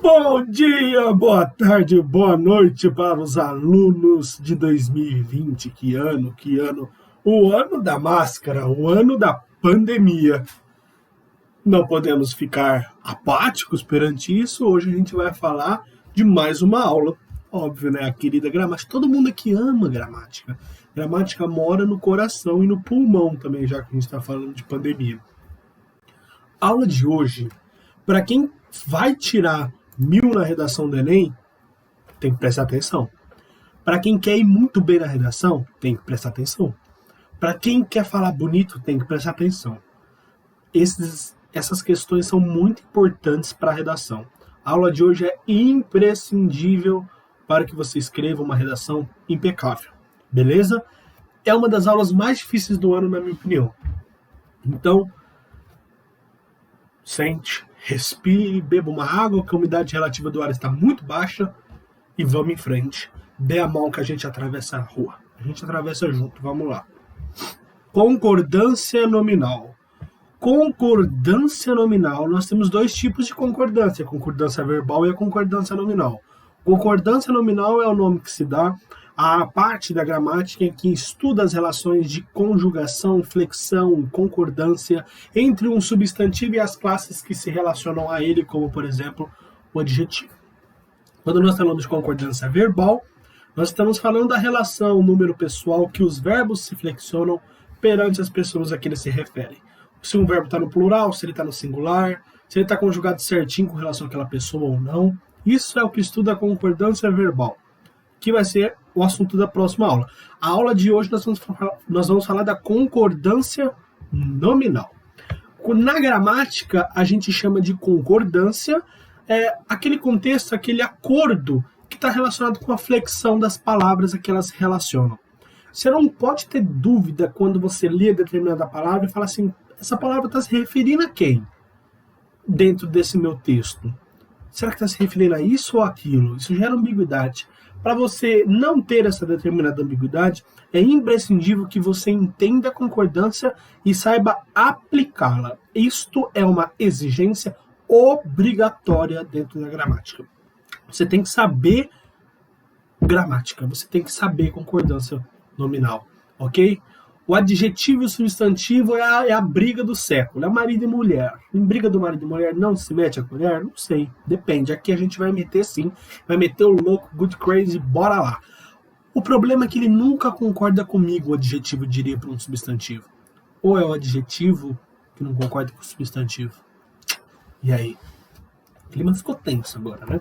Bom dia, boa tarde, boa noite para os alunos de 2020. Que ano? O ano da máscara, o ano da pandemia. Não podemos ficar apáticos perante isso. Hoje a gente vai falar de mais uma aula. Óbvio, né? A querida gramática. Todo mundo aqui ama gramática. Gramática mora no coração e no pulmão também, já que a gente está falando de pandemia. A aula de hoje, para quem vai tirar 1000 na redação do Enem, tem que prestar atenção. Para quem quer ir muito bem na redação, tem que prestar atenção. Para quem quer falar bonito, tem que prestar atenção. Essas questões são muito importantes para a redação. A aula de hoje é imprescindível para que você escreva uma redação impecável. Beleza? É uma das aulas mais difíceis do ano, na minha opinião. Então, sente, respire, beba uma água, que a umidade relativa do ar está muito baixa e vamos em frente. Dê a mão que a gente atravessa a rua. A gente atravessa junto, vamos lá. Concordância nominal. Concordância nominal, nós temos dois tipos de concordância, a concordância verbal e a concordância nominal. Concordância nominal é o nome que se dá à parte da gramática que estuda as relações de conjugação, flexão, concordância entre um substantivo e as classes que se relacionam a ele, como, por exemplo, o adjetivo. Quando nós falamos de concordância verbal, nós estamos falando da relação número pessoal que os verbos se flexionam perante as pessoas a que eles se referem. Se um verbo está no plural, se ele está no singular, se ele está conjugado certinho com relação àquela pessoa ou não. Isso é o que estuda a concordância verbal, que vai ser o assunto da próxima aula. A aula de hoje nós vamos falar da concordância nominal. Na gramática, a gente chama de concordância aquele contexto, aquele acordo que está relacionado com a flexão das palavras a que elas se relacionam. Você não pode ter dúvida quando você lê determinada palavra e fala assim, essa palavra está se referindo a quem dentro desse meu texto? Será que está se referindo a isso ou aquilo? Isso gera ambiguidade. Para você não ter essa determinada ambiguidade, é imprescindível que você entenda a concordância e saiba aplicá-la. Isto é uma exigência obrigatória dentro da gramática. Você tem que saber gramática, você tem que saber concordância nominal, ok? O adjetivo e o substantivo é a briga do século, é marido e mulher. Em briga do marido e mulher não se mete a colher? Não sei, depende. Aqui a gente vai meter sim, vai meter o louco, good crazy, bora lá. O problema é que ele nunca concorda comigo, o adjetivo diria para um substantivo. Ou é o adjetivo que não concorda com o substantivo. E aí? O clima ficou tenso agora, né?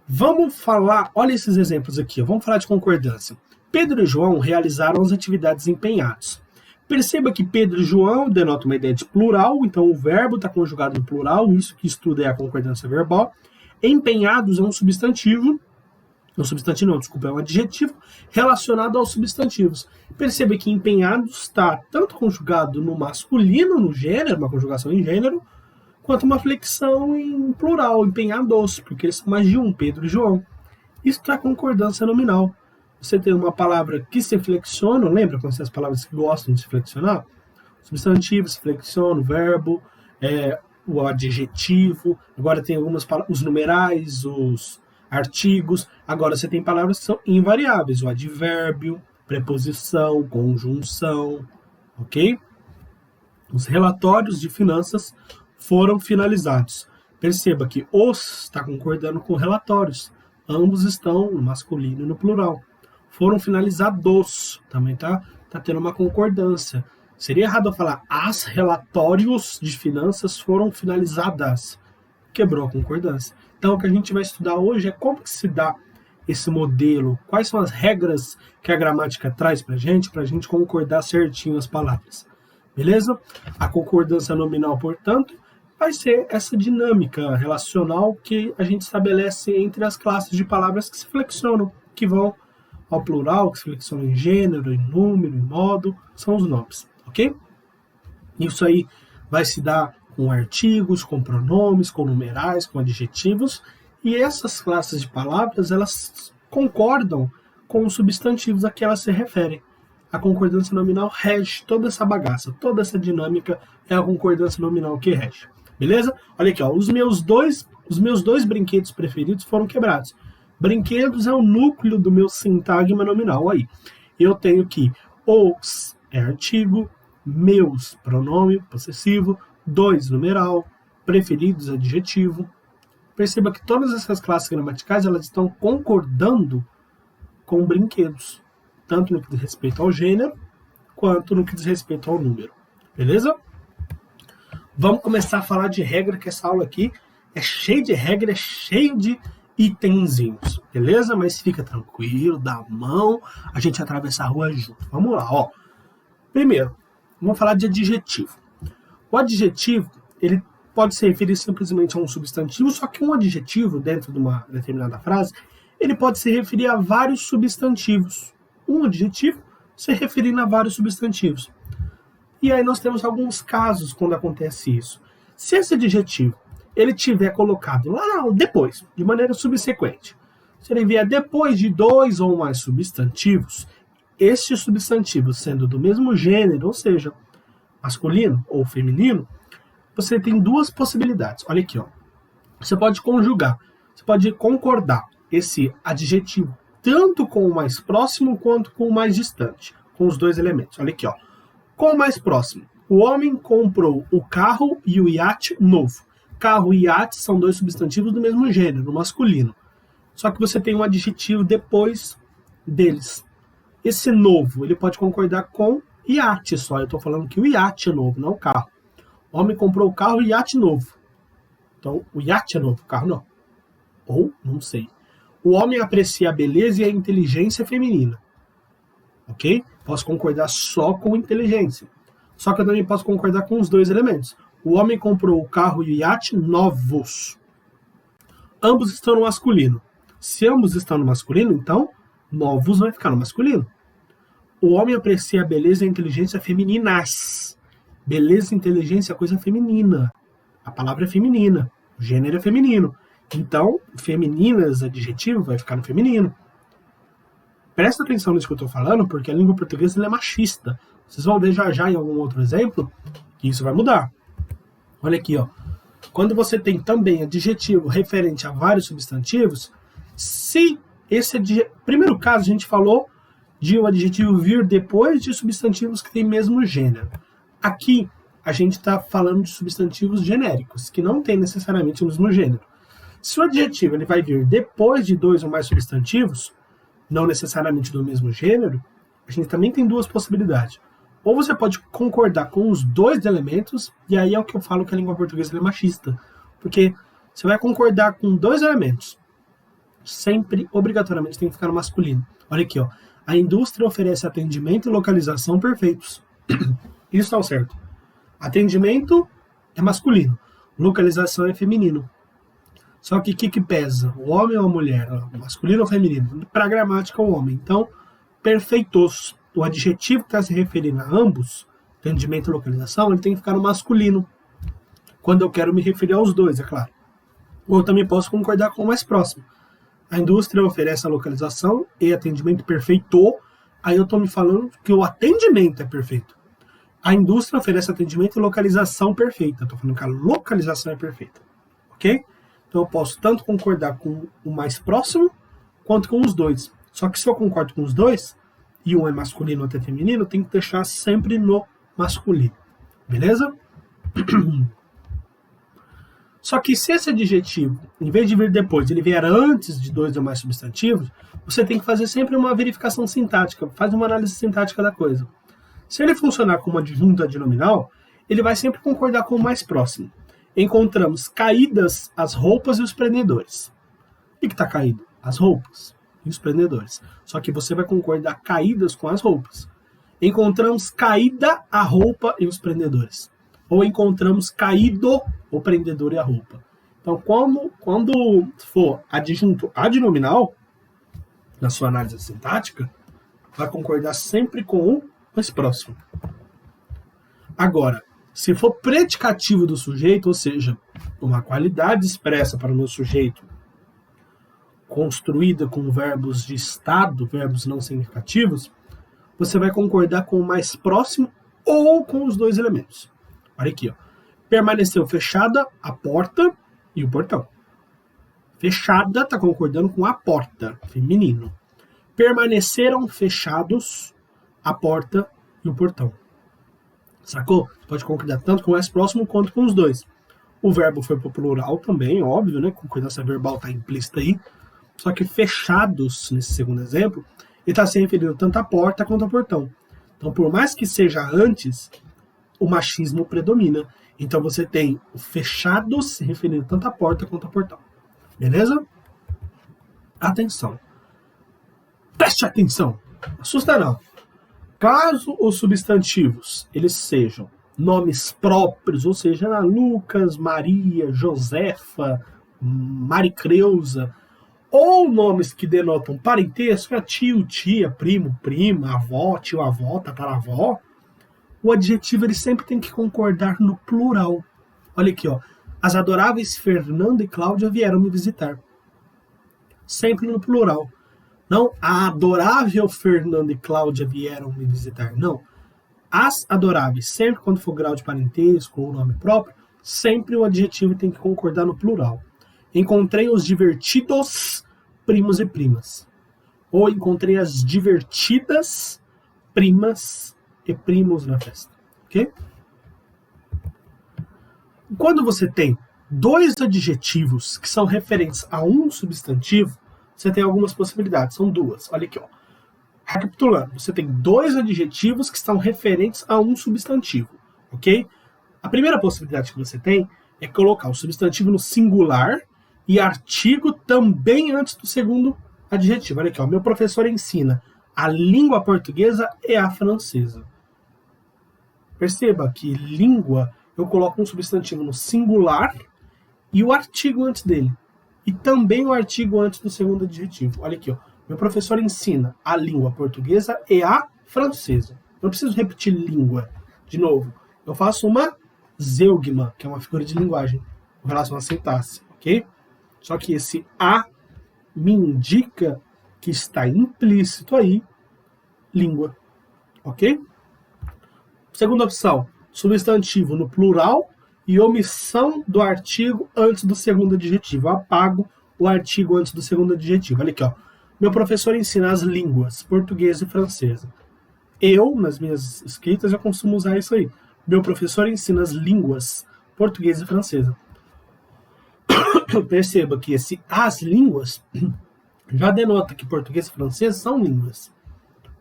Vamos falar, olha esses exemplos aqui, vamos falar de concordância. Pedro e João realizaram as atividades empenhados. Perceba que Pedro e João denotam uma ideia de plural, então o verbo está conjugado no plural, isso que estuda é a concordância verbal. Empenhados é um substantivo, é um adjetivo relacionado aos substantivos. Perceba que empenhados está tanto conjugado no masculino, no gênero, uma conjugação em gênero, quanto uma flexão em plural, empenhados, porque eles são mais de um, Pedro e João. Isso é a concordância nominal. Você tem uma palavra que se flexiona, lembra quando tem as palavras que gostam de se flexionar? O substantivo se flexiona, o verbo, o adjetivo, agora tem algumas palavras, os numerais, os artigos, agora você tem palavras que são invariáveis, o advérbio, preposição, conjunção, ok? Os relatórios de finanças foram finalizados. Perceba que os está concordando com relatórios, ambos estão no masculino e no plural. Foram finalizados, também tá tendo uma concordância. Seria errado eu falar as relatórios de finanças foram finalizadas. Quebrou a concordância. Então o que a gente vai estudar hoje é como que se dá esse modelo, quais são as regras que a gramática traz pra gente concordar certinho as palavras. Beleza? A concordância nominal, portanto, vai ser essa dinâmica relacional que a gente estabelece entre as classes de palavras que se flexionam, que vão ao plural, que se flexionam em gênero, em número, em modo, são os nomes, ok? Isso aí vai se dar com artigos, com pronomes, com numerais, com adjetivos, e essas classes de palavras, elas concordam com os substantivos a que elas se referem. A concordância nominal rege toda essa bagaça, toda essa dinâmica é a concordância nominal que rege. Beleza? Olha aqui, ó, os meus dois os meus dois brinquedos preferidos foram quebrados. Brinquedos é o núcleo do meu sintagma nominal aí. Eu tenho que os é artigo, meus pronome possessivo, dois numeral, preferidos adjetivo. Perceba que todas essas classes gramaticais elas estão concordando com brinquedos, tanto no que diz respeito ao gênero, quanto no que diz respeito ao número. Beleza? Vamos começar a falar de regra, que essa aula aqui é cheia de regra, é cheia de itenzinhos, beleza? Mas fica tranquilo, dá a mão, a gente atravessa a rua junto. Vamos lá, ó. Primeiro, vamos falar de adjetivo. O adjetivo, ele pode se referir simplesmente a um substantivo, só que um adjetivo, dentro de uma determinada frase, ele pode se referir a vários substantivos. Um adjetivo se referindo a vários substantivos. E aí nós temos alguns casos quando acontece isso. Se esse adjetivo ele tiver colocado lá depois, de maneira subsequente, se ele vier depois de dois ou mais substantivos, estes substantivos sendo do mesmo gênero, ou seja, masculino ou feminino, você tem duas possibilidades. Olha aqui, ó. Você pode conjugar, você pode concordar esse adjetivo tanto com o mais próximo quanto com o mais distante, com os dois elementos. Olha aqui, ó. Com o mais próximo, o homem comprou o carro e o iate novo. Carro e iate são dois substantivos do mesmo gênero, masculino. Só que você tem um adjetivo depois deles. Esse novo, ele pode concordar com iate só. Eu estou falando que o iate é novo, não o carro. O homem comprou o carro e iate novo. Então, o iate é novo, o carro não. Ou, não sei. O homem aprecia a beleza e a inteligência feminina. Ok? Posso concordar só com inteligência. Só que eu também posso concordar com os dois elementos. O homem comprou o carro e o iate novos. Ambos estão no masculino. Se ambos estão no masculino, então, novos vai ficar no masculino. O homem aprecia a beleza e a inteligência femininas. Beleza e inteligência é coisa feminina. A palavra é feminina. O gênero é feminino. Então, femininas, adjetivo, vai ficar no feminino. Presta atenção nisso que eu estou falando, porque a língua portuguesa ela é machista. Vocês vão ver já em algum outro exemplo que isso vai mudar. Olha aqui, ó. Quando você tem também adjetivo referente a vários substantivos, se esse primeiro caso a gente falou de o adjetivo vir depois de substantivos que têm mesmo gênero. Aqui a gente está falando de substantivos genéricos, que não têm necessariamente o mesmo gênero. Se o adjetivo ele vai vir depois de dois ou mais substantivos, não necessariamente do mesmo gênero, a gente também tem duas possibilidades. Ou você pode concordar com os dois elementos, e aí é o que eu falo que a língua portuguesa é machista. Porque você vai concordar com dois elementos, sempre, obrigatoriamente, tem que ficar no masculino. Olha aqui, ó. A indústria oferece atendimento e localização perfeitos. Isso está certo. Atendimento é masculino, localização é feminino. Só que o que pesa? O homem ou a mulher? O masculino ou feminino? Para a gramática, o homem. Então, perfeitos. O adjetivo que está se referindo a ambos, atendimento e localização, ele tem que ficar no masculino. Quando eu quero me referir aos dois, é claro. Ou eu também posso concordar com o mais próximo. A indústria oferece a localização e atendimento perfeito. Aí eu estou me falando que o atendimento é perfeito. A indústria oferece atendimento e localização perfeita. Estou falando que a localização é perfeita. Ok? Então eu posso tanto concordar com o mais próximo, quanto com os dois. Só que se eu concordo com os dois, e um é masculino ou até feminino, eu tenho que deixar sempre no masculino. Beleza? Só que se esse adjetivo, em vez de vir depois, ele vier antes de dois ou mais substantivos, você tem que fazer sempre uma verificação sintática, faz uma análise sintática da coisa. Se ele funcionar como adjunto adnominal, ele vai sempre concordar com o mais próximo. Encontramos caídas as roupas e os prendedores. O que está caído? As roupas e os prendedores. Só que você vai concordar caídas com as roupas. Encontramos caída a roupa e os prendedores. Ou encontramos caído o prendedor e a roupa. Então, quando for adjunto adnominal, na sua análise sintática, vai concordar sempre com o mais próximo. Agora, se for predicativo do sujeito, ou seja, uma qualidade expressa para o meu sujeito, construída com verbos de estado, verbos não significativos, você vai concordar com o mais próximo ou com os dois elementos. Olha aqui, ó. Permaneceu fechada a porta e o portão. Fechada está concordando com a porta, feminino. Permaneceram fechados a porta e o portão. Sacou? Pode concordar tanto com o mais próximo quanto com os dois. O verbo foi pro plural também, óbvio, né? Concordância verbal está implícita aí. Só que fechados, nesse segundo exemplo, ele está se referindo tanto à porta quanto ao portão. Então, por mais que seja antes, o machismo predomina. Então, você tem o fechados se referindo tanto à porta quanto ao portão. Beleza? Atenção. Preste atenção. Assusta não. Caso os substantivos eles sejam nomes próprios, ou seja, Lucas, Maria, Josefa, Maricreusa, ou nomes que denotam parentesco, tio, tia, primo, prima, avó, tio, avó, tataravó, o adjetivo ele sempre tem que concordar no plural. Olha aqui, ó. As adoráveis Fernanda e Cláudia vieram me visitar. Sempre no plural. Não, a adorável Fernanda e Cláudia vieram me visitar. Não. As adoráveis, sempre quando for grau de parentesco ou nome próprio, sempre o adjetivo tem que concordar no plural. Encontrei os divertidos primos e primas. Ou encontrei as divertidas primas e primos na festa. Ok? Quando você tem dois adjetivos que são referentes a um substantivo, você tem algumas possibilidades. São duas. Olha aqui, ó. Recapitulando, você tem dois adjetivos que estão referentes a um substantivo. Ok? A primeira possibilidade que você tem é colocar o substantivo no singular e artigo também antes do segundo adjetivo. Olha aqui, ó. Meu professor ensina a língua portuguesa e a francesa. Perceba que língua, eu coloco um substantivo no singular e o artigo antes dele. E também o artigo antes do segundo adjetivo. Olha aqui, ó. Meu professor ensina a língua portuguesa e a francesa. Não preciso repetir língua. De novo, eu faço uma zeugma, que é uma figura de linguagem, com relação à sintaxe, ok? Só que esse a me indica que está implícito aí língua, ok? Segunda opção, substantivo no plural e omissão do artigo antes do segundo adjetivo. Eu apago o artigo antes do segundo adjetivo. Olha aqui, ó. Meu professor ensina as línguas portuguesa e francesa. Eu, nas minhas escritas, eu costumo usar isso aí. Meu professor ensina as línguas portuguesa e francesa. Perceba que esse as línguas já denota que português e francês são línguas.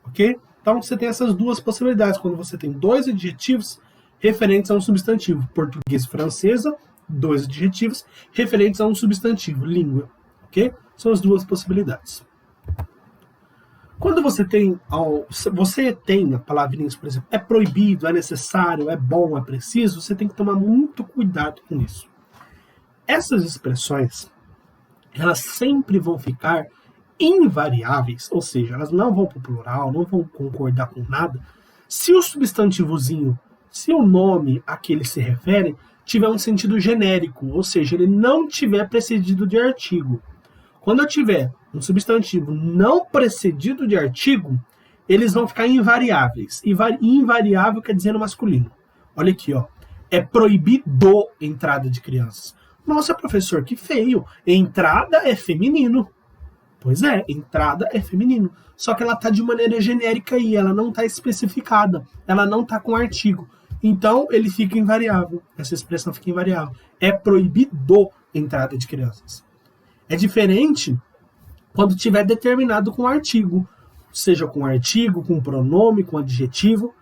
Ok? Então você tem essas duas possibilidades quando você tem dois adjetivos referentes a um substantivo. Português e francesa, dois adjetivos referentes a um substantivo, língua. Ok? São as duas possibilidades. Quando você tem a palavrinha, por exemplo, é proibido, é necessário, é bom, é preciso, você tem que tomar muito cuidado com isso. Essas expressões, elas sempre vão ficar invariáveis, ou seja, elas não vão para o plural, não vão concordar com nada, se o substantivozinho, se o nome a que ele se refere, tiver um sentido genérico, ou seja, ele não tiver precedido de artigo. Quando eu tiver um substantivo não precedido de artigo, eles vão ficar invariáveis. Invariável quer dizer no masculino. Olha aqui, ó. É proibido entrada de crianças. Nossa, professor, que feio. Entrada é feminino. Pois é, entrada é feminino. Só que ela está de maneira genérica aí, ela não está especificada. Ela não está com artigo. Então, ele fica invariável. Essa expressão fica invariável. É proibido entrada de crianças. É diferente quando tiver determinado com artigo. Seja com artigo, com pronome, com adjetivo.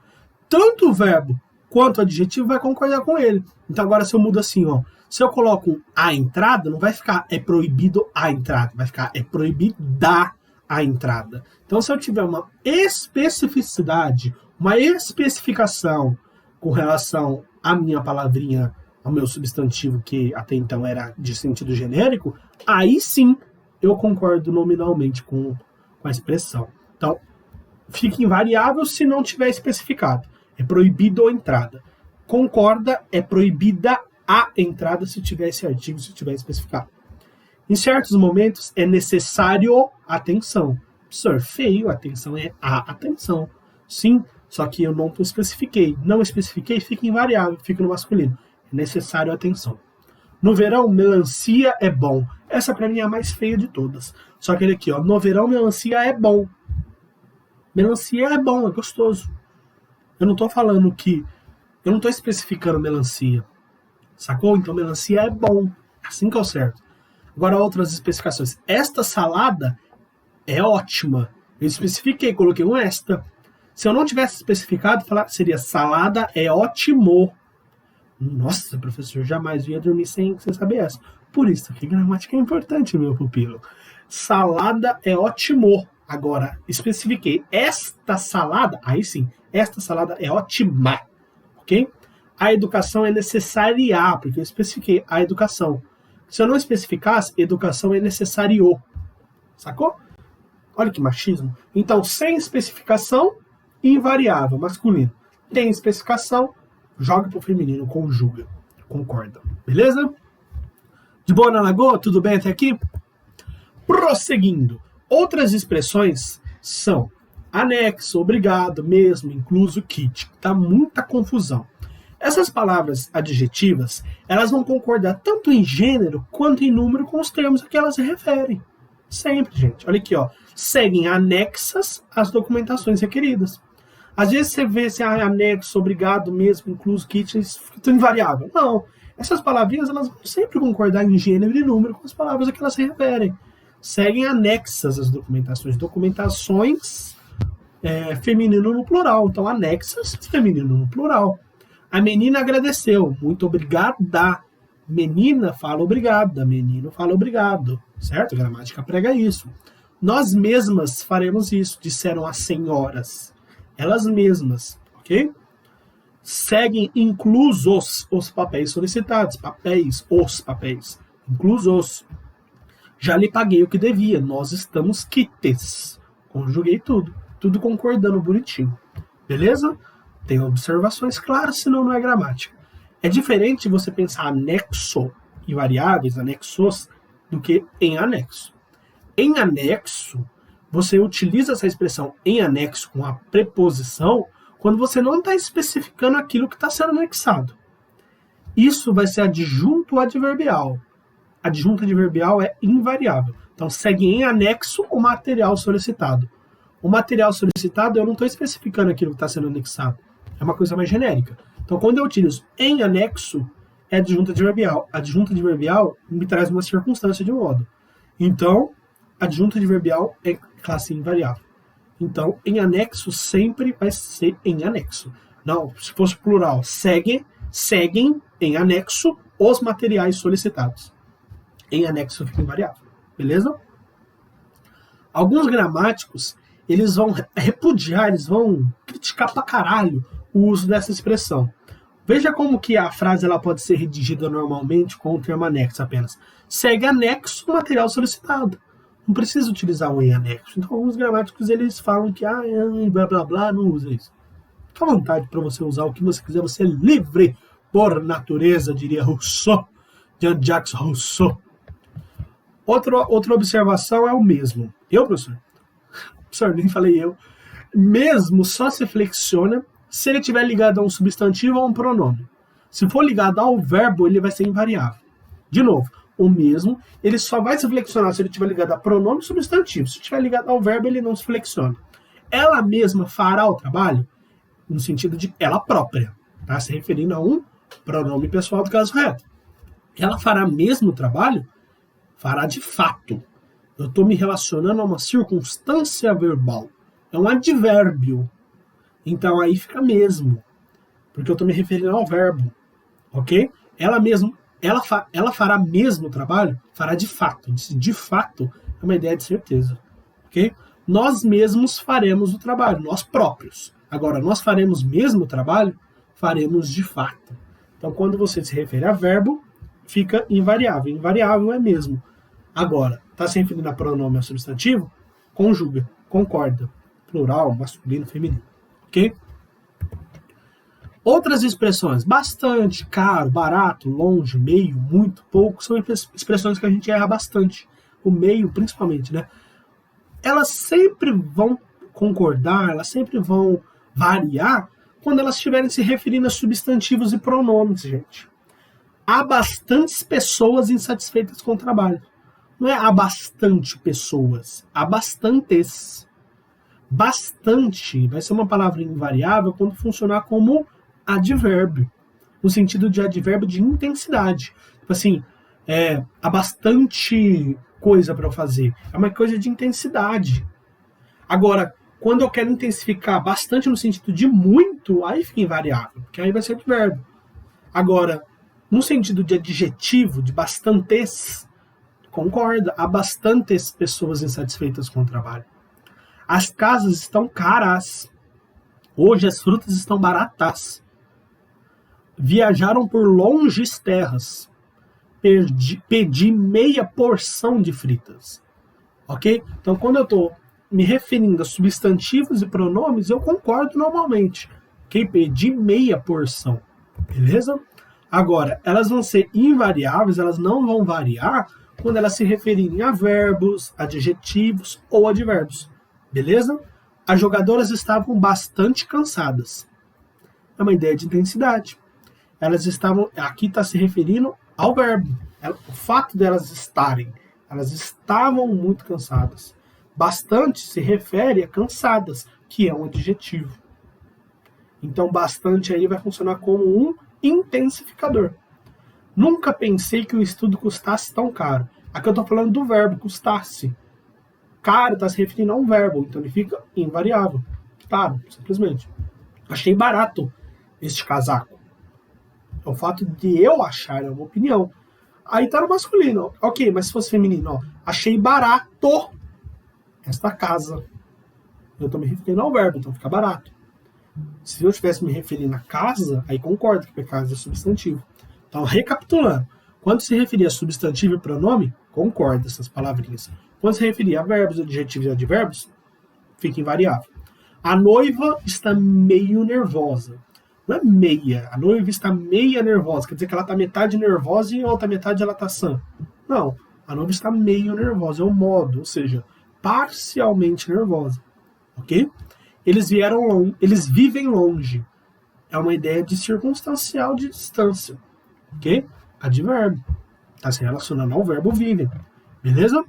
Tanto o verbo quanto o adjetivo vai concordar com ele. Então agora se eu mudo assim, ó. Se eu coloco a entrada, não vai ficar é proibido a entrada. Vai ficar é proibida a entrada. Então se eu tiver uma especificidade, uma especificação com relação à minha palavrinha, ao meu substantivo que até então era de sentido genérico, aí sim eu concordo nominalmente com a expressão. Então, fica invariável se não tiver especificado. É proibido a entrada. Concorda, é proibida a entrada se tiver esse artigo, se tiver especificado. Em certos momentos é necessário atenção. Professor, feio, atenção é a atenção. Sim, só que eu não especifiquei. Não especifiquei, fica invariável, fica no masculino. É necessário atenção. No verão, melancia é bom. Essa pra mim é a mais feia de todas. Só que ele aqui, ó, no verão, melancia é bom. Melancia é bom, é gostoso. Eu não tô falando que... Eu não tô especificando melancia. Sacou? Então melancia é bom. Assim que é o certo. Agora outras especificações. Esta salada é ótima. Eu especifiquei, coloquei um esta. Se eu não tivesse especificado, seria salada é ótimo. Nossa, professor, jamais ia dormir sem você saber essa. Por isso que gramática é importante, meu pupilo. Salada é ótimo. Agora, especifiquei esta salada, aí sim, esta salada é ótima. Ok? A educação é necessária, porque eu especifiquei a educação. Se eu não especificasse, educação é necessário. Sacou? Olha que machismo. Então, sem especificação, invariável, masculino. Tem especificação, joga pro feminino, conjuga. Concorda. Beleza? De boa na lagoa? Tudo bem até aqui? Prosseguindo. Outras expressões são anexo, obrigado, mesmo, incluso, kit. Tá muita confusão. Essas palavras adjetivas, elas vão concordar tanto em gênero quanto em número com os termos a que elas se referem. Sempre, gente. Olha aqui, ó. Seguem anexas às documentações requeridas. Às vezes você vê se anexo, obrigado, mesmo, incluso, kit, tudo invariável. Não. Essas palavrinhas, elas vão sempre concordar em gênero e número com as palavras a que elas se referem. Seguem anexas às documentações. Documentações feminino no plural. Então, anexas, feminino no plural. A menina agradeceu. Muito obrigada. Menina fala obrigada. Menino fala obrigado. Certo? A gramática prega isso. Nós mesmas faremos isso, disseram as senhoras. Elas mesmas. Ok? Seguem inclusos os papéis solicitados. Papéis, os papéis. Inclusos. Já lhe paguei o que devia. Nós estamos quites. Conjuguei tudo. Tudo concordando bonitinho. Beleza? Tem observações claras, senão não é gramática. É diferente você pensar anexo e variáveis, anexos, do que em anexo. Em anexo, você utiliza essa expressão em anexo com a preposição quando você não está especificando aquilo que está sendo anexado. Isso vai ser adjunto adverbial. Adjunto adverbial é invariável. Então, segue em anexo o material solicitado. O material solicitado, eu não estou especificando aquilo que está sendo anexado. É uma coisa mais genérica. Então, quando eu utilizo em anexo, é adjunto adverbial. Adjunto adverbial me traz uma circunstância de modo. Então, adjunto adverbial é classe invariável. Então, em anexo sempre vai ser em anexo. Não, se fosse plural, seguem em anexo os materiais solicitados. Em anexo fica invariável. Beleza? Alguns gramáticos, eles vão repudiar, eles vão criticar pra caralho o uso dessa expressão. Veja como que a frase ela pode ser redigida normalmente com o termo anexo apenas. Segue anexo o material solicitado. Não precisa utilizar o em anexo. Então, alguns gramáticos eles falam que blá blá blá, não usa isso. Fica à vontade para você usar o que você quiser, você é livre por natureza, diria Rousseau, Jean-Jacques Rousseau. Outra observação é o mesmo. Professor? Professor, nem falei eu. Mesmo só se flexiona se ele estiver ligado a um substantivo ou a um pronome. Se for ligado ao verbo, ele vai ser invariável. De novo, o mesmo, ele só vai se flexionar se ele estiver ligado a pronome e substantivo. Se estiver ligado ao verbo, ele não se flexiona. Ela mesma fará o trabalho no sentido de ela própria, tá? Se referindo a um pronome pessoal do caso reto. Ela fará mesmo o trabalho? Fará de fato. Eu estou me relacionando a uma circunstância verbal. É um advérbio. Então aí fica mesmo. Porque eu estou me referindo ao verbo. Ok? Ela fará mesmo o trabalho? Fará de fato. De fato é uma ideia de certeza. Ok? Nós mesmos faremos o trabalho. Nós próprios. Agora, nós faremos mesmo o trabalho? Faremos de fato. Então, quando você se refere a verbo, fica invariável. Invariável é mesmo. Agora, está se referindo a pronome ou substantivo? Conjuga, concorda. Plural, masculino, feminino. Ok? Outras expressões, bastante, caro, barato, longe, meio, muito, pouco, são expressões que a gente erra bastante. O meio, principalmente, né? Elas sempre vão concordar, elas sempre vão variar quando elas estiverem se referindo a substantivos e pronomes, gente. há bastantes pessoas insatisfeitas com o trabalho. Não é há bastante pessoas, há bastantes. Bastante vai ser uma palavra invariável quando funcionar como advérbio, no sentido de advérbio de intensidade. Tipo assim, há bastante coisa para eu fazer. É uma coisa de intensidade. Agora, quando eu quero intensificar bastante no sentido de muito, aí fica invariável, porque aí vai ser advérbio. Agora, no sentido de adjetivo, de bastantes, concorda, há bastantes pessoas insatisfeitas com o trabalho. As casas estão caras. Hoje as frutas estão baratas. Viajaram por longes terras. Pedi meia porção de fritas. Ok? Então, quando eu estou me referindo a substantivos e pronomes, eu concordo normalmente. Ok? Pedi meia porção. Beleza? Agora, elas vão ser invariáveis, elas não vão variar quando elas se referirem a verbos, adjetivos ou advérbios. Beleza? As jogadoras estavam bastante cansadas. É uma ideia de intensidade. Elas estavam, aqui está se referindo ao verbo. O fato delas estarem. Elas estavam muito cansadas. Bastante se refere a cansadas, que é um adjetivo. Então, bastante aí vai funcionar como um intensificador. Nunca pensei que o estudo custasse tão caro. Aqui eu estou falando do verbo custasse. Caro está se referindo a um verbo, então ele fica invariável. Caro, simplesmente. Achei barato este casaco. É o fato de eu achar, é uma opinião. Aí tá no masculino. Ok, mas se fosse feminino, ó, achei barato esta casa. Eu estou me referindo ao verbo, então fica barato. Se eu estivesse me referindo à casa, aí concordo que a casa é substantivo. Então, recapitulando. Quando se referir a substantivo e pronome, concorda essas palavrinhas. Quando se referir a verbos, adjetivos e advérbios, fica invariável. A noiva está meio nervosa. Não é meia. A noiva está meia nervosa. Quer dizer que ela está metade nervosa e a outra metade ela está sã. Não. A noiva está meio nervosa. É o modo, ou seja, parcialmente nervosa. Ok? Eles vivem longe. É uma ideia de circunstancial de distância. Ok? Advérbio. Está se relacionando ao verbo vivem. Beleza?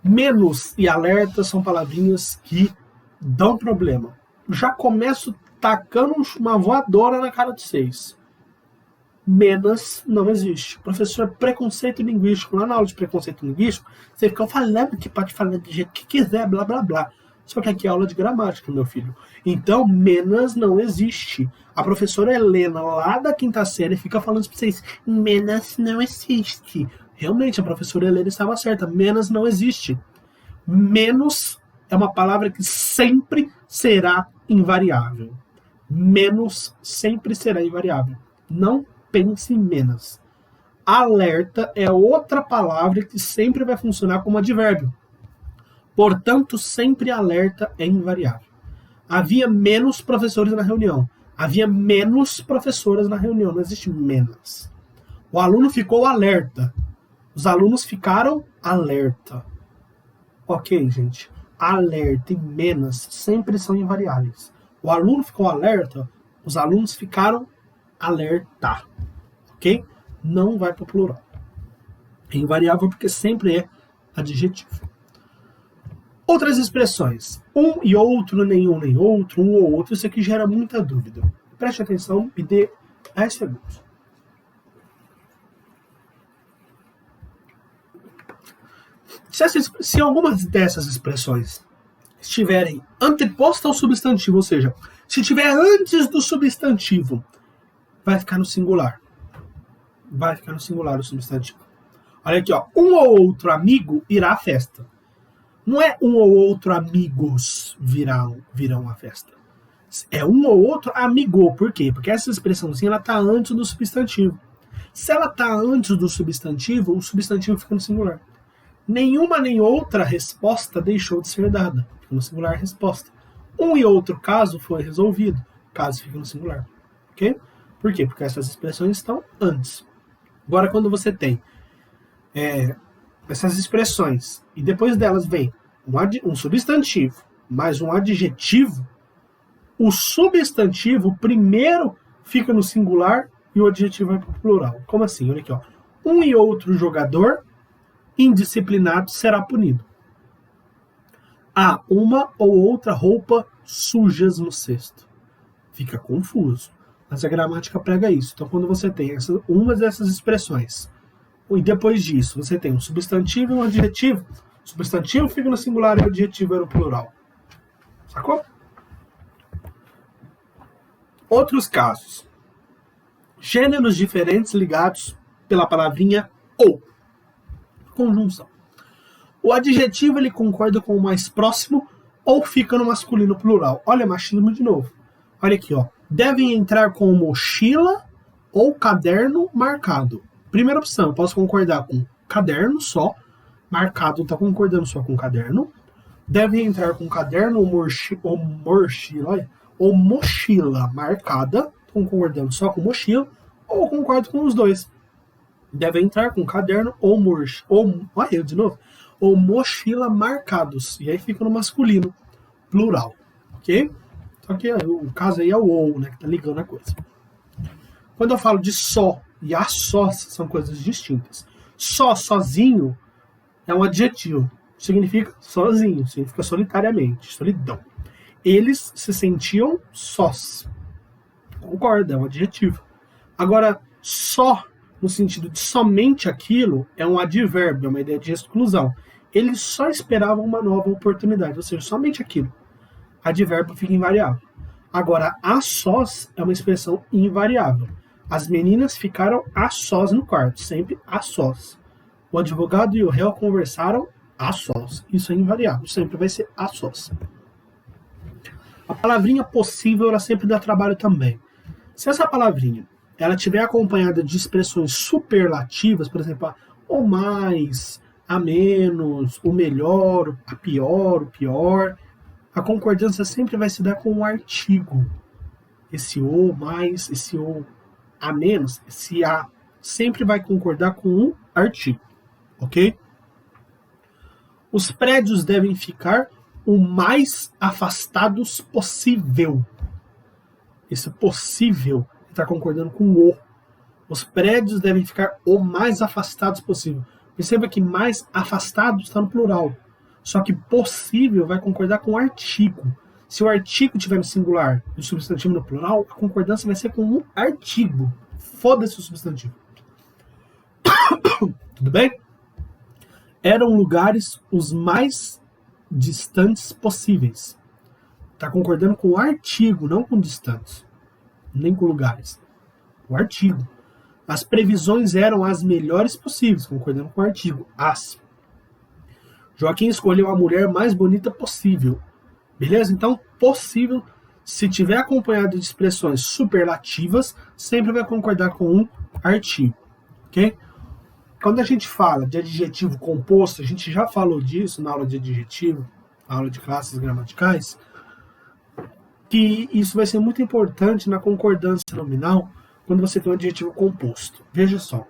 Menos e alerta são palavrinhas que dão problema. Já começo tacando uma voadora na cara de vocês. Menos não existe. Professor, preconceito linguístico. Lá na aula de preconceito linguístico, você fica falando que pode falar do jeito que quiser, blá blá blá. Só que aqui é aula de gramática, meu filho. Então, menos não existe. A professora Helena, lá da quinta série, fica falando para vocês, menos não existe. Realmente, a professora Helena estava certa. Menos não existe. Menos é uma palavra que sempre será invariável. Menos sempre será invariável. Não pense em menos. Alerta é outra palavra que sempre vai funcionar como advérbio. Portanto, sempre alerta é invariável. Havia menos professores na reunião. Havia menos professoras na reunião. Não existe menos. O aluno ficou alerta. Os alunos ficaram alerta. Ok, gente. Alerta e menos sempre são invariáveis. O aluno ficou alerta. Os alunos ficaram alerta. Ok? Não vai para o plural. É invariável porque sempre é adjetivo. Outras expressões. Um e outro, nenhum nem outro, um ou outro. Isso aqui gera muita dúvida. Preste atenção e dê 10 segundos. Se algumas dessas expressões estiverem anteposta ao substantivo, ou seja, se estiver antes do substantivo, vai ficar no singular. Vai ficar no singular o substantivo. Olha aqui, ó. Um ou outro amigo irá à festa. Não é um ou outro amigos virão à festa. É um ou outro amigo. Por quê? Porque essa expressãozinha ela está antes do substantivo. Se ela está antes do substantivo, o substantivo fica no singular. Nenhuma nem outra resposta deixou de ser dada. Fica no singular resposta. Um e outro caso foi resolvido. Caso fica no singular. Ok? Por quê? Porque essas expressões estão antes. Agora, quando você tem essas expressões e depois delas vem um substantivo mais um adjetivo, o substantivo primeiro fica no singular e o adjetivo vai para o plural. Como assim? Olha aqui, ó. Um e outro jogador indisciplinado será punido. Há uma ou outra roupa sujas no cesto. Fica confuso, mas a gramática prega isso. Então, quando você tem uma dessas expressões, e depois disso você tem um substantivo e um adjetivo, o substantivo fica no singular e o adjetivo é no plural. Sacou? Outros casos. Gêneros diferentes ligados pela palavrinha ou. Conjunção. O adjetivo ele concorda com o mais próximo ou fica no masculino plural. Olha, machismo de novo. Olha aqui, ó. Devem entrar com mochila ou caderno marcado. Primeira opção, eu posso concordar com caderno só. Marcado está concordando só com caderno. Devem entrar com caderno ou mochila marcada. Estou concordando só com mochila. Ou concordo com os dois. Devem entrar com caderno ou mochila marcados. E aí fica no masculino plural. Ok? Só que o caso aí é o ou, né? Que tá ligando a coisa. Quando eu falo de só e a sós, são coisas distintas. Só, sozinho, é um adjetivo. Significa sozinho, significa solitariamente, solidão. Eles se sentiam sós. Concorda, é um adjetivo. Agora, só, no sentido de somente aquilo, é um advérbio, é uma ideia de exclusão. Eles só esperavam uma nova oportunidade, ou seja, somente aquilo. Advérbio fica invariável. Agora, a sós é uma expressão invariável. As meninas ficaram a sós no quarto, sempre a sós. O advogado e o réu conversaram a sós. Isso é invariável, sempre vai ser a sós. A palavrinha possível, ela sempre dá trabalho também. Se essa palavrinha ela tiver acompanhada de expressões superlativas, por exemplo, o mais, a menos, o melhor, a pior, o pior, a concordância sempre vai se dar com um artigo. Esse o mais, esse o a menos, esse a sempre vai concordar com um artigo, ok? Os prédios devem ficar o mais afastados possível. Esse possível está concordando com o. Os prédios devem ficar o mais afastados possível. Perceba que mais afastados está no plural. Só que possível vai concordar com o artigo. Se o artigo tiver no singular e o substantivo no plural, a concordância vai ser com um artigo. Foda-se o substantivo. Tudo bem? Eram lugares os mais distantes possíveis. Está concordando com o artigo, não com distantes. Nem com lugares. O artigo. As previsões eram as melhores possíveis, concordando com o artigo. As. Joaquim escolheu a mulher mais bonita possível. Beleza? Então, possível, se tiver acompanhado de expressões superlativas, sempre vai concordar com um artigo. Ok? Quando a gente fala de adjetivo composto, a gente já falou disso na aula de adjetivo, na aula de classes gramaticais, que isso vai ser muito importante na concordância nominal quando você tem um adjetivo composto. Veja só,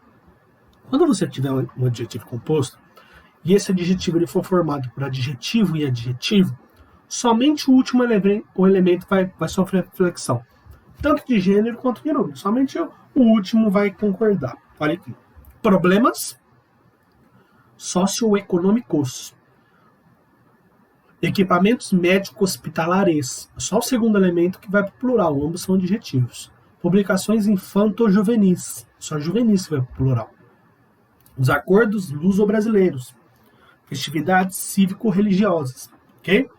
quando você tiver um adjetivo composto, e esse adjetivo ele for formado por adjetivo e adjetivo, somente o último elemento vai sofrer flexão. Tanto de gênero quanto de número. Somente o último vai concordar. Olha aqui. Problemas socioeconômicos. Equipamentos médico-hospitalares. Só o segundo elemento que vai para o plural. Ambos são adjetivos. Publicações infanto-juvenis. Só juvenis que vai para o plural. Os acordos luso-brasileiros. Festividades cívico-religiosas. Ok?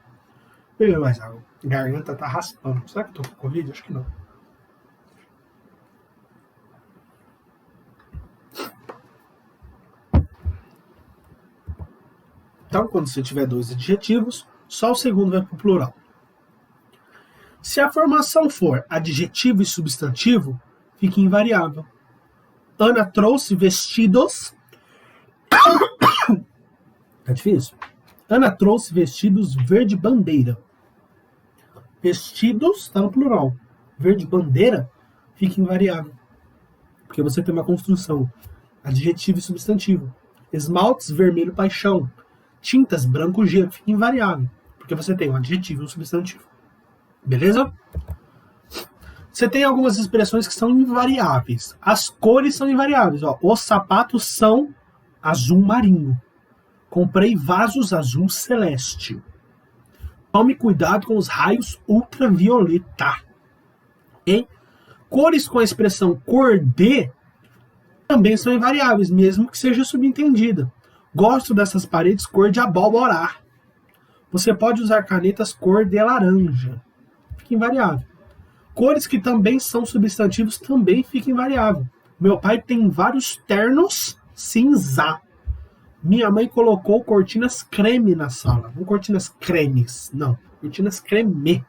Mas a garganta tá raspando. Será que eu tô com Covid? Acho que não. Então, quando você tiver dois adjetivos, só o segundo vai para o plural. Se a formação for adjetivo e substantivo, fica invariável. Ana trouxe vestidos... Tá difícil? Ana trouxe vestidos verde bandeira. Vestidos está no plural. Verde bandeira fica invariável. Porque você tem uma construção. Adjetivo e substantivo. Esmaltes vermelho paixão. Tintas branco gelo. Fica invariável. Porque você tem um adjetivo e um substantivo. Beleza? Você tem algumas expressões que são invariáveis. As cores são invariáveis. Ó. Os sapatos são azul marinho. Comprei vasos azul celeste. Tome cuidado com os raios ultravioleta. Okay? Cores com a expressão cor de também são invariáveis, mesmo que seja subentendida. Gosto dessas paredes cor de abóbora. Você pode usar canetas cor de laranja. Fica invariável. Cores que também são substantivos também fica invariável. Meu pai tem vários ternos cinza. Minha mãe colocou cortinas creme na sala. Não cortinas cremes, não. Cortinas creme.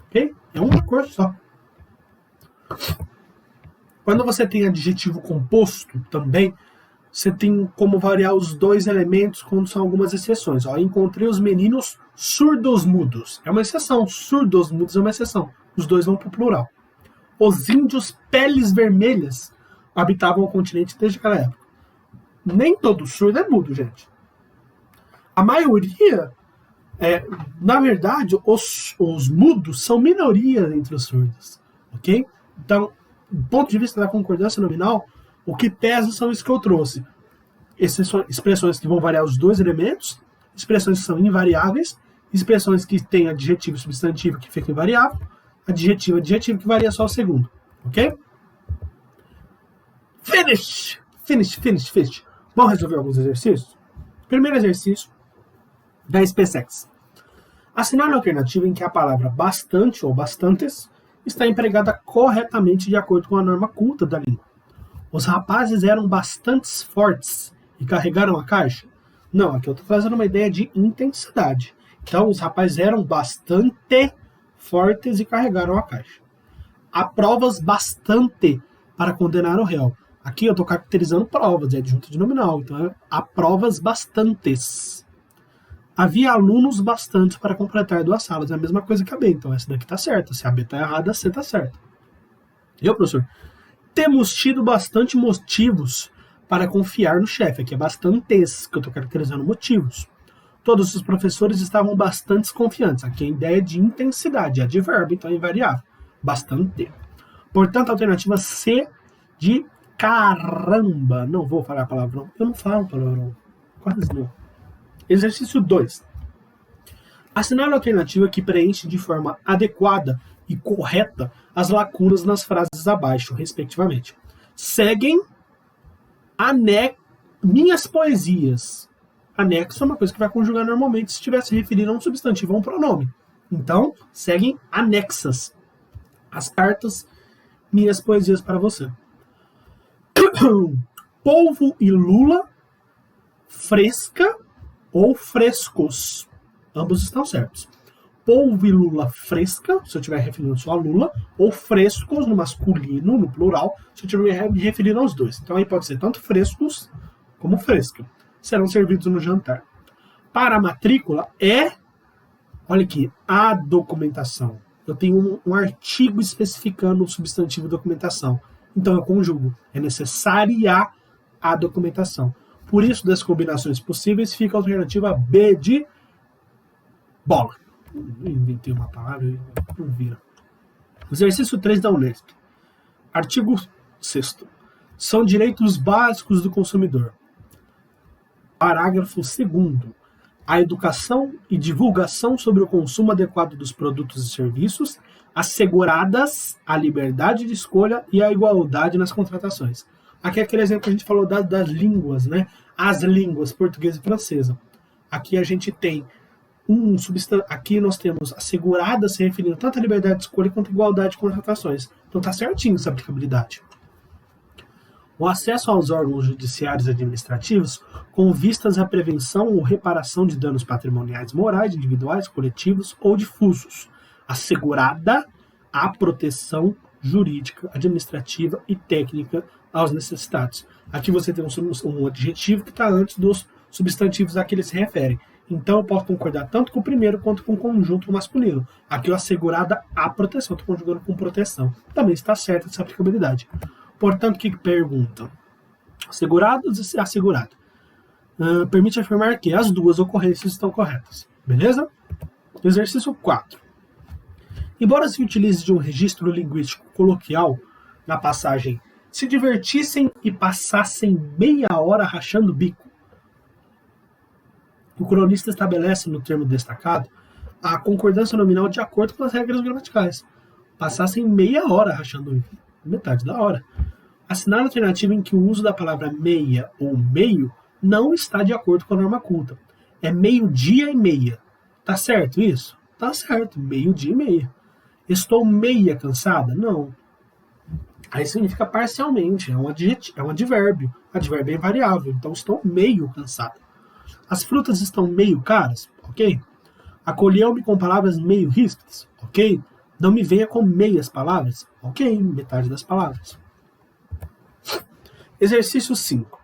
Ok? É uma cor só. Quando você tem adjetivo composto também, você tem como variar os dois elementos quando são algumas exceções. Ó, encontrei os meninos surdos-mudos. É uma exceção. Surdos-mudos é uma exceção. Os dois vão para o plural. Os índios peles vermelhas habitavam o continente desde aquela época. Nem todo surdo é mudo, gente. A maioria, na verdade, os mudos são minoria entre os surdos. Ok? Então, do ponto de vista da concordância nominal, o que pesa são isso que eu trouxe. Expressões que vão variar os dois elementos, expressões que são invariáveis, expressões que têm adjetivo e substantivo que fica invariável, adjetivo que varia só o segundo. Ok? Finish! Vamos resolver alguns exercícios? Primeiro exercício da SpaceX. Assinale a alternativa em que a palavra bastante ou bastantes está empregada corretamente de acordo com a norma culta da língua. Os rapazes eram bastante fortes e carregaram a caixa? Não, aqui eu estou trazendo uma ideia de intensidade. Então, os rapazes eram bastante fortes e carregaram a caixa. Há provas bastante para condenar o réu. Aqui eu estou caracterizando provas, é adjunto de nominal. Então, há provas bastantes. Havia alunos bastantes para completar 2 salas. É a mesma coisa que a B. Então, essa daqui está certa. Se a B está errada, a C está certa. Eu, professor? Temos tido bastante motivos para confiar no chefe. Aqui é bastantes, que eu estou caracterizando motivos. Todos os professores estavam bastante confiantes. Aqui a ideia de intensidade, é advérbio, então é invariável. Bastante. Portanto, a alternativa C de caramba. Não vou falar palavrão. Eu não falo palavrão. Quase não. Exercício 2. Assinale a alternativa que preenche de forma adequada e correta as lacunas nas frases abaixo, respectivamente. Seguem minhas poesias. Anexo é uma coisa que vai conjugar normalmente se estiver se referindo a um substantivo ou um pronome. Então, seguem anexas. As cartas, minhas poesias para você. Polvo e lula, fresca ou frescos. Ambos estão certos. Polvo e lula fresca, se eu estiver referindo só a lula, ou frescos no masculino, no plural, se eu estiver me referindo aos dois. Então aí pode ser tanto frescos como fresca. Serão servidos no jantar. Para a matrícula olha aqui, a documentação. Eu tenho um artigo especificando o substantivo documentação. Então eu conjugo. É necessária a documentação. Por isso, das combinações possíveis, fica a alternativa B de bola. Eu inventei uma palavra e não vira. Exercício 3 da Unesp. Artigo 6º. São direitos básicos do consumidor. Parágrafo 2º. A educação e divulgação sobre o consumo adequado dos produtos e serviços, asseguradas a liberdade de escolha e a igualdade nas contratações. Aqui é aquele exemplo que a gente falou das línguas, né? As línguas, portuguesa e francesa. Aqui a gente tem aqui nós temos assegurada se referindo tanto à liberdade de escolha quanto à igualdade de contratações. Então tá certinho essa aplicabilidade. O acesso aos órgãos judiciários e administrativos com vistas à prevenção ou reparação de danos patrimoniais, morais, individuais, coletivos ou difusos, assegurada a proteção jurídica, administrativa e técnica aos necessitados. Aqui você tem um adjetivo que está antes dos substantivos a que ele se refere. Então eu posso concordar tanto com o primeiro quanto com o conjunto masculino. Aqui o assegurada a proteção, estou conjugando com proteção. Também está certa essa aplicabilidade. Portanto, o que pergunta? Assegurado ou assegurado? Permite afirmar que as duas ocorrências estão corretas. Beleza? Exercício 4. Embora se utilize de um registro linguístico coloquial na passagem se divertissem e passassem meia hora rachando o bico, o cronista estabelece no termo destacado a concordância nominal de acordo com as regras gramaticais. Passassem meia hora rachando o bico, metade da hora. Assinale a alternativa em que o uso da palavra meia ou meio não está de acordo com a norma culta. É meio-dia e meia. Tá certo isso? Tá certo, meio-dia e meia. Estou meia cansada? Não. Aí significa parcialmente, é um advérbio. Advérbio é invariável, então estou meio cansada. As frutas estão meio caras? Ok. Acolheu-me com palavras meio ríspidas? Ok. Não me venha com meias palavras? Ok, metade das palavras. Exercício 5.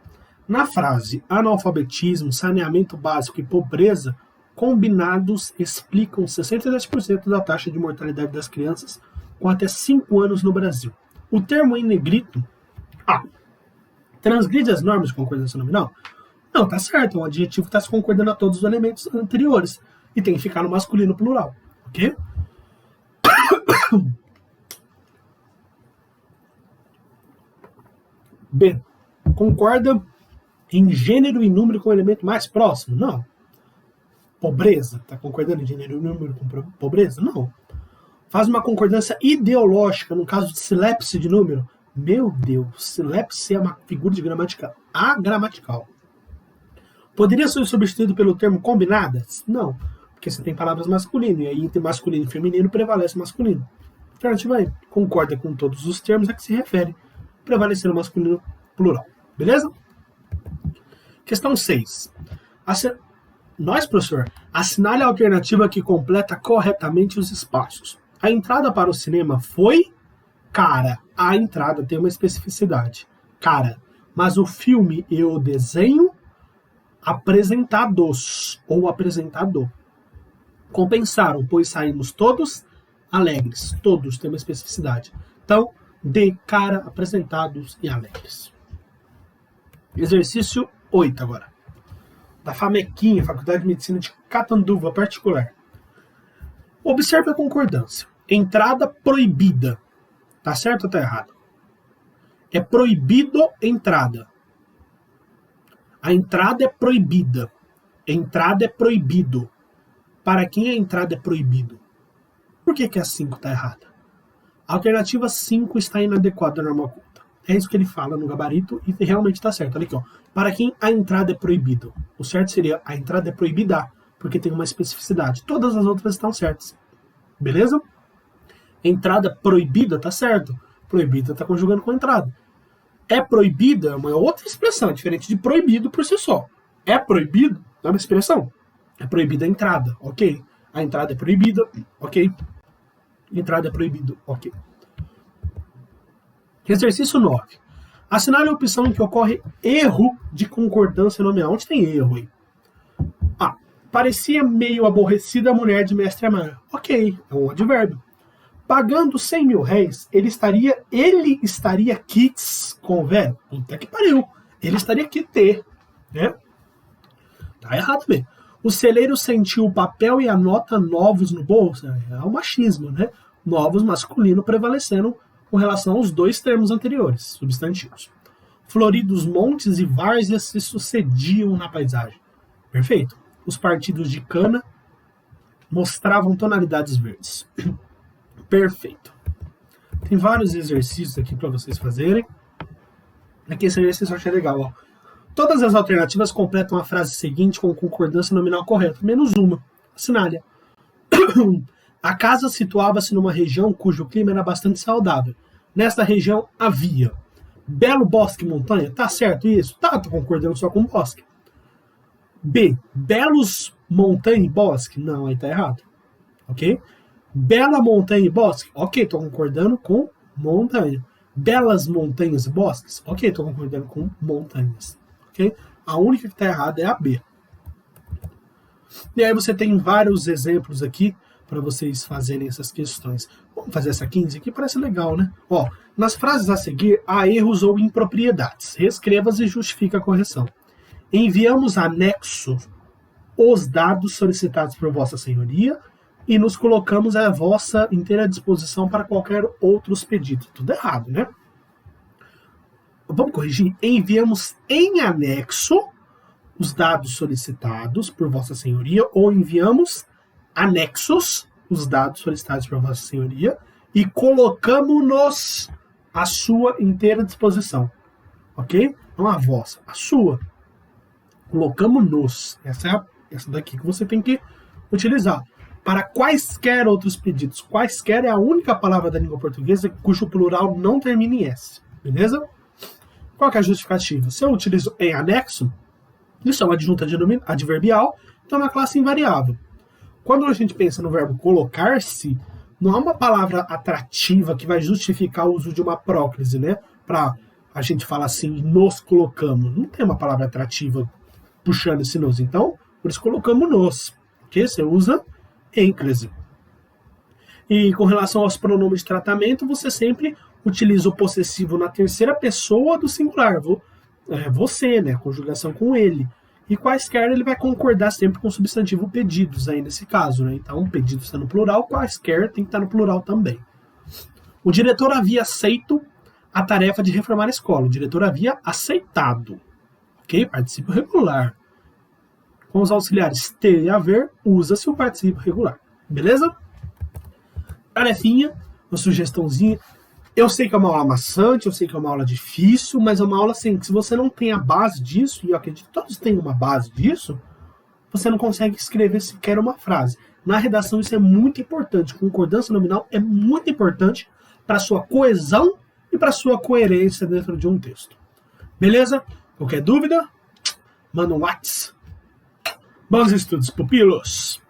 Na frase analfabetismo, saneamento básico e pobreza, combinados explicam 62% da taxa de mortalidade das crianças com até 5 anos no Brasil. O termo em negrito transgride as normas de concordância nominal? Não, tá certo, é um adjetivo que está se concordando a todos os elementos anteriores e tem que ficar no masculino plural, ok? B. Concorda em gênero e número com o elemento mais próximo? Não. Pobreza? Está concordando em gênero e número com pobreza? Não. Faz uma concordância ideológica no caso de silepse de número? Meu Deus, silepse é uma figura de gramática agramatical. Poderia ser substituído pelo termo combinadas? Não, porque você tem palavras masculinas, e aí entre masculino e feminino prevalece masculino. Alternativa aí, concorda com todos os termos a que se refere, prevalecer o masculino plural. Beleza? Questão 6. Nós, professor, assinale a alternativa que completa corretamente os espaços. A entrada para o cinema foi cara. A entrada tem uma especificidade. Cara. Mas o filme e o desenho apresentados ou apresentador compensaram, pois saímos todos alegres. Todos têm uma especificidade. Então, de cara, apresentados e alegres. Exercício 8 agora. Da FAMEQinha, Faculdade de Medicina de Catanduva Particular. Observe a concordância. Entrada proibida. Tá certo ou tá errado? É proibido entrada. A entrada é proibida. Entrada é proibido. Para quem a entrada é proibido? Por que a 5 está errada? A alternativa 5 está inadequada à norma culta. É isso que ele fala no gabarito e realmente está certo. Olha aqui, ó. Para quem a entrada é proibido? O certo seria a entrada é proibida, porque tem uma especificidade. Todas as outras estão certas. Beleza? Entrada proibida tá certo. Proibida tá conjugando com entrada. É proibida é uma outra expressão, diferente de proibido por si só. É proibido é uma expressão. É proibida a entrada, ok. A entrada é proibida, ok. Entrada é proibido, ok. Exercício 9. Assinale a opção em que ocorre erro de concordância nominal. Onde tem erro aí? Parecia meio aborrecida a mulher de mestre Amaro. Ok, é um advérbio. Pagando 100 mil réis, ele estaria quites com o velho. Puta que pariu. Ele estaria quite, né? Tá errado mesmo. O celeiro sentiu o papel e a nota novos no bolso. É o machismo, né? Novos masculino prevalecendo com relação aos dois termos anteriores, substantivos. Floridos montes e várzeas se sucediam na paisagem. Perfeito. Os partidos de cana mostravam tonalidades verdes. Perfeito. Tem vários exercícios aqui para vocês fazerem. Aqui esse exercício eu achei legal. Ó. Todas as alternativas completam a frase seguinte com concordância nominal correta, menos uma. Assinale. A casa situava-se numa região cujo clima era bastante saudável. Nesta região havia belo bosque e montanha. Tá certo isso? Tá, tô concordando só com bosque. B. Belos montanha e bosque. Não, aí tá errado. Ok? Bela montanha e bosque. Ok, tô concordando com montanha. Belas montanhas e bosques. Ok, tô concordando com montanhas. Ok? A única que tá errada é a B. E aí você tem vários exemplos aqui para vocês fazerem essas questões. Vamos fazer essa 15 aqui, parece legal, né? Ó, nas frases a seguir, há erros ou impropriedades. Reescreva-as e justifique a correção. Enviamos anexo os dados solicitados por Vossa Senhoria, e nos colocamos à vossa inteira disposição para qualquer outros pedidos. Tudo errado, né? Vamos corrigir. Enviamos em anexo os dados solicitados por Vossa Senhoria, ou enviamos anexos os dados solicitados por Vossa Senhoria e colocamos-nos à sua inteira disposição. Ok? Não a vossa, a sua. Colocamos-nos. Essa daqui que você tem que utilizar. Para quaisquer outros pedidos. Quaisquer é a única palavra da língua portuguesa cujo plural não termina em S. Beleza? Qual que é a justificativa? Se eu utilizo em anexo, isso é uma adjunta adverbial, então é uma classe invariável. Quando a gente pensa no verbo colocar-se, não é uma palavra atrativa que vai justificar o uso de uma próclise, né? Para a gente falar assim, nos colocamos. Não tem uma palavra atrativa puxando esse nos. Então, por isso colocamos nos. Ok? Você usa ênclise. E com relação aos pronomes de tratamento, você sempre utiliza o possessivo na terceira pessoa do singular. Você, né? Conjugação com ele. E quaisquer ele vai concordar sempre com o substantivo pedidos aí nesse caso, né? Então, pedidos está no plural, quaisquer tem que estar no plural também. O diretor havia aceito a tarefa de reformar a escola. O diretor havia aceitado. Ok? Particípio regular. Com os auxiliares ter e haver, usa-se o particípio regular. Beleza? Tarefinha, uma sugestãozinha. Eu sei que é uma aula maçante, eu sei que é uma aula difícil, mas é uma aula assim, que se você não tem a base disso, e eu acredito que todos têm uma base disso, você não consegue escrever sequer uma frase. Na redação isso é muito importante, concordância nominal é muito importante para a sua coesão e para a sua coerência dentro de um texto. Beleza? Qualquer dúvida, manda um WhatsApp. Bons estudos, pupilos!